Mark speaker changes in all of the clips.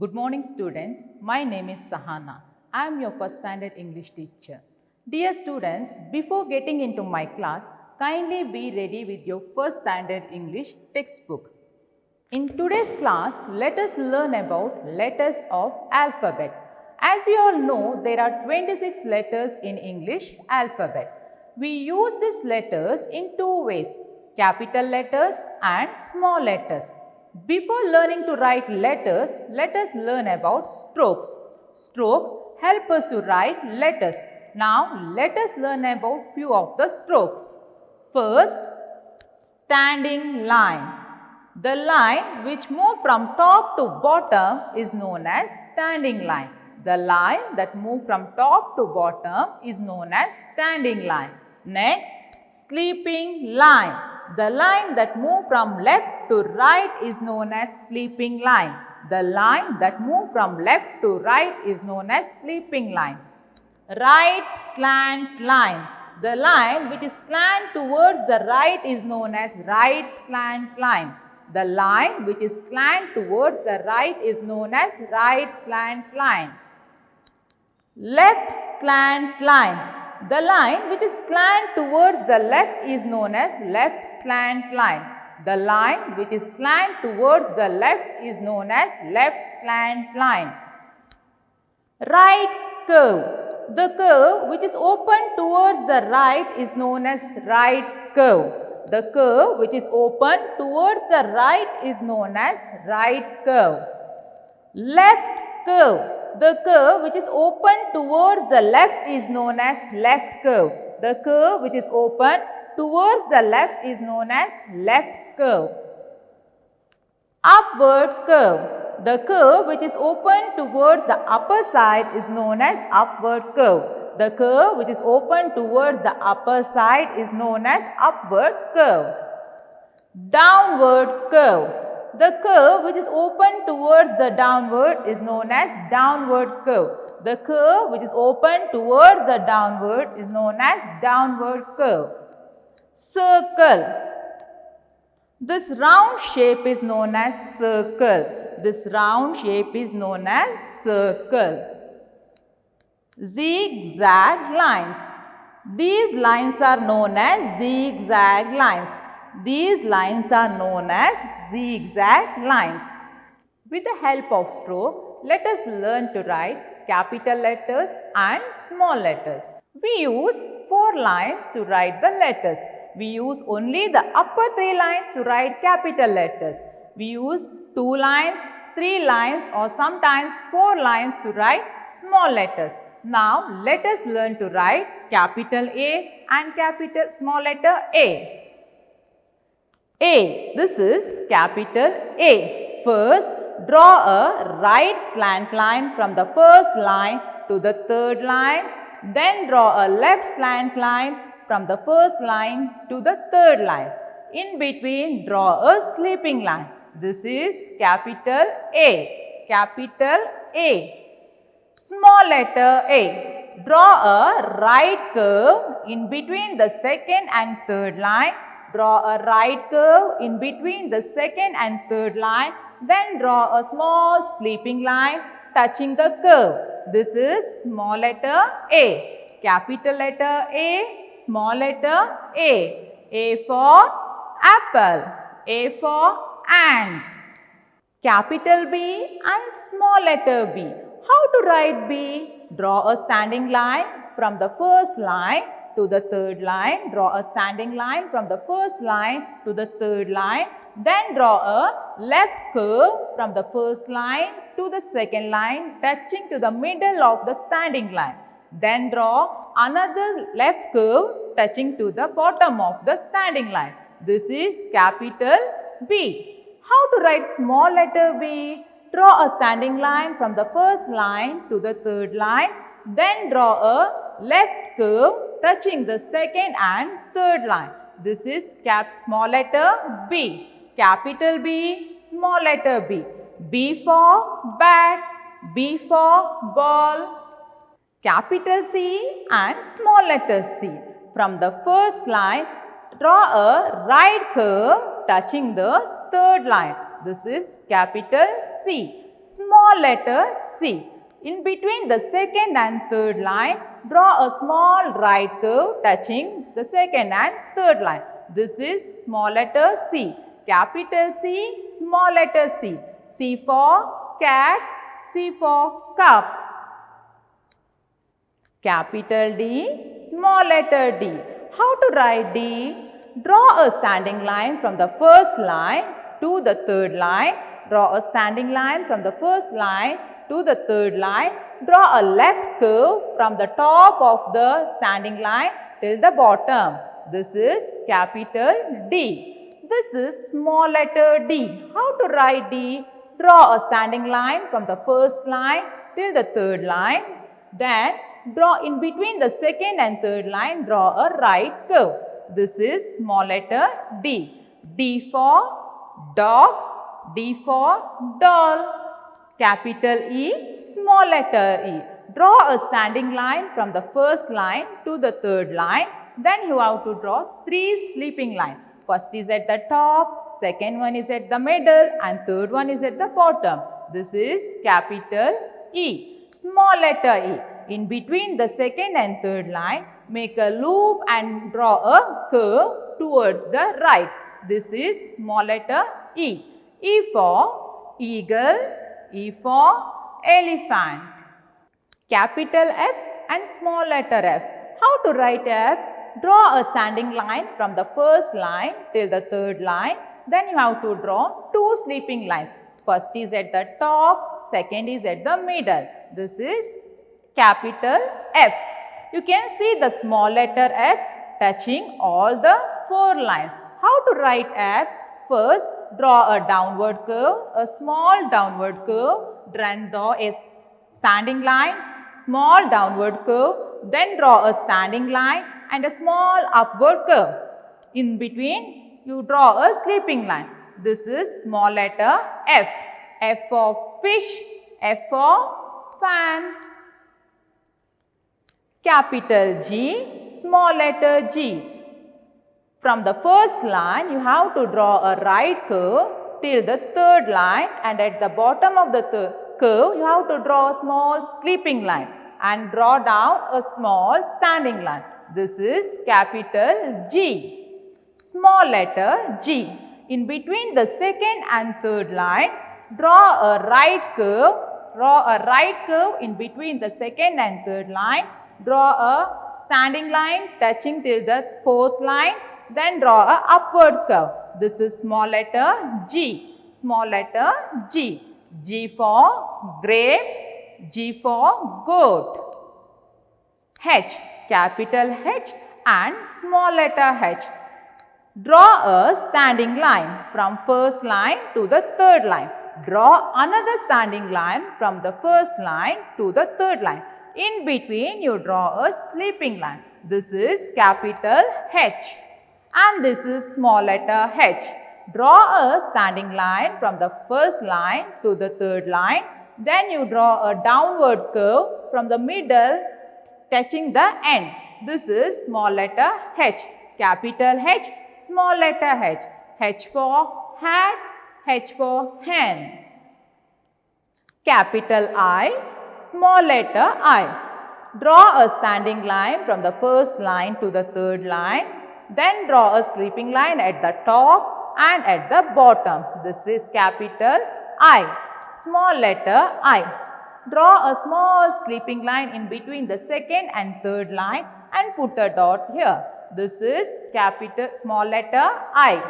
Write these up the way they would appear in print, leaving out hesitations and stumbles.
Speaker 1: Good morning students, my name is Sahana. I am your first standard English teacher. Dear students, before getting into my class, kindly be ready with your first standard English textbook. In today's class, let us learn about letters of alphabet. As you all know, there are 26 letters in English alphabet. We use these letters in two ways, capital letters and small letters. Before learning to write letters, let us learn about strokes. Strokes help us to write letters. Now, let us learn about few of the strokes. First, standing line. The line which moves from top to bottom is known as standing line. The line that moves from top to bottom is known as standing line. Next, sleeping line. The line that moves from left to right is known as sleeping line. The line that moves from left to right is known as sleeping line. Right slant line. The line which is slant towards the right is known as right slant line. The line which is slant towards the right is known as right slant line. Left slant line. The line which is slant towards the left is known as left slant line. The line which is slant towards the left is known as left slant line. Right curve. The curve which is open towards the right is known as right curve. The curve which is open towards the right is known as right curve. Left curve. The curve which is open towards the left is known as left curve. The curve which is open towards the left is known as left curve. Upward curve. The curve which is open towards the upper side is known as upward curve. The curve which is open towards the upper side is known as upward curve. Downward curve. The curve which is open towards the downward is known as downward curve. The curve which is open towards the downward is known as downward curve. Circle. This round shape is known as circle. This round shape is known as circle. Zigzag lines. These lines are known as zigzag lines. These lines are known as zigzag lines. With the help of stroke, let us learn to write capital letters and small letters. We use 4 lines to write the letters. We use only the upper 3 lines to write capital letters. We use 2 lines, 3 lines or sometimes 4 lines to write small letters. Now, let us learn to write capital A and capital small letter A. A. This is capital A. First, draw a right slant line from the first line to the third line. Then draw a left slant line from the first line to the third line. In between, draw a sleeping line. This is capital A. Capital A. Small letter A. Draw a right curve in between the second and third line. Draw a right curve in between the second and third line. Then draw a small sleeping line touching the curve. This is small letter A. Capital letter A. Small letter A. A for apple. A for ant. Capital B and small letter B. How to write B? Draw a standing line from the first line to the third line. Draw a standing line from the first line to the third line. Then draw a left curve from the first line to the second line touching to the middle of the standing line. Then draw another left curve touching to the bottom of the standing line. This is capital B. How to write small letter B? Draw a standing line from the first line to the third line. Then draw a left curve touching the second and third line. This is small letter B. Capital B, small letter B. B for bat, B for ball. Capital C and small letter C. From the first line, draw a right curve touching the third line. This is capital C. small letter C. In between the second and third line, draw a small right curve touching the second and third line. This is small letter C. Capital C, small letter C. C for cat, C for cup. Capital D, small letter D. How to write D? Draw a standing line from the first line to the third line. Draw a standing line from the first line to the third line. Draw a left curve from the top of the standing line till the bottom. This is capital D. This is small letter D. How to write D? Draw a standing line from the first line till the third line. Then draw in between the second and third line, draw a right curve. This is small letter D. D for dog, D for doll. Capital E, small letter E. Draw a standing line from the first line to the third line. Then you have to draw 3 sleeping lines. First is at the top, second one is at the middle and third one is at the bottom. This is capital E. Small letter E. In between the second and third line, make a loop and draw a curve towards the right. This is small letter E. E for eagle, E for elephant. Capital F and small letter F. How to write F? Draw a standing line from the first line till the third line. Then you have to draw 2 sleeping lines. First is at the top, second is at the middle. This is capital F. You can see the small letter F touching all the 4 lines. How to write F? First, draw a downward curve, a small downward curve, then draw a standing line, small downward curve, then draw a standing line and a small upward curve. In between, you draw a sleeping line. This is small letter F. F for fish, F for fan. Capital G, small letter G. From the first line, you have to draw a right curve till the third line, and at the bottom of the curve, you have to draw a small sleeping line and draw down a small standing line. This is capital G. Small letter G. In between the second and third line, draw a right curve. Draw a right curve in between the second and third line. Draw a standing line touching till the fourth line. Then draw a upward curve. This is small letter G. Small letter G. G for grapes. G for goat. H. Capital H and small letter H. Draw a standing line from first line to the third line. Draw another standing line from the first line to the third line. In between, you draw a sleeping line. This is capital H. And this is small letter H. Draw a standing line from the first line to the third line. Then you draw a downward curve from the middle touching the end. This is small letter H. Capital H, small letter H. H for hat, H for hen. Capital I, small letter I. Draw a standing line from the first line to the third line. Then draw a sleeping line at the top and at the bottom. This is capital I. Small letter I. Draw a small sleeping line in between the second and third line and put a dot here. This is capital small letter I.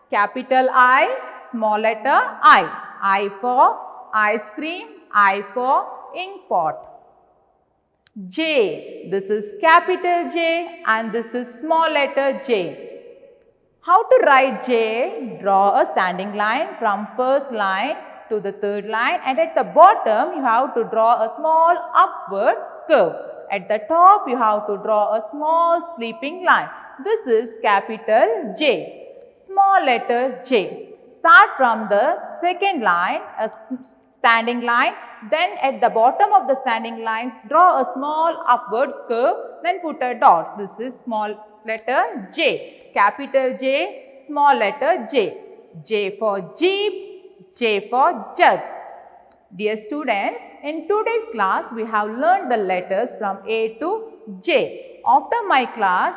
Speaker 1: Capital I, small letter I. I for ice cream, I for ink pot. J. This is capital J and this is small letter J. How to write J? Draw a standing line from first line to the third line, and at the bottom you have to draw a small upward curve. At the top you have to draw a small sleeping line. This is capital J. Small letter J. Start from the second line, a standing line. Then at the bottom of the standing lines, draw a small upward curve. Then put a dot. This is small letter J. Capital J, small letter J. J for jeep, J for jug. Dear students, in today's class we have learned the letters from A to J. After my class,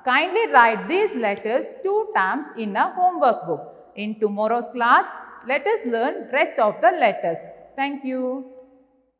Speaker 1: kindly write these letters 2 times in a homework book. In tomorrow's class, let us learn rest of the letters. Thank you.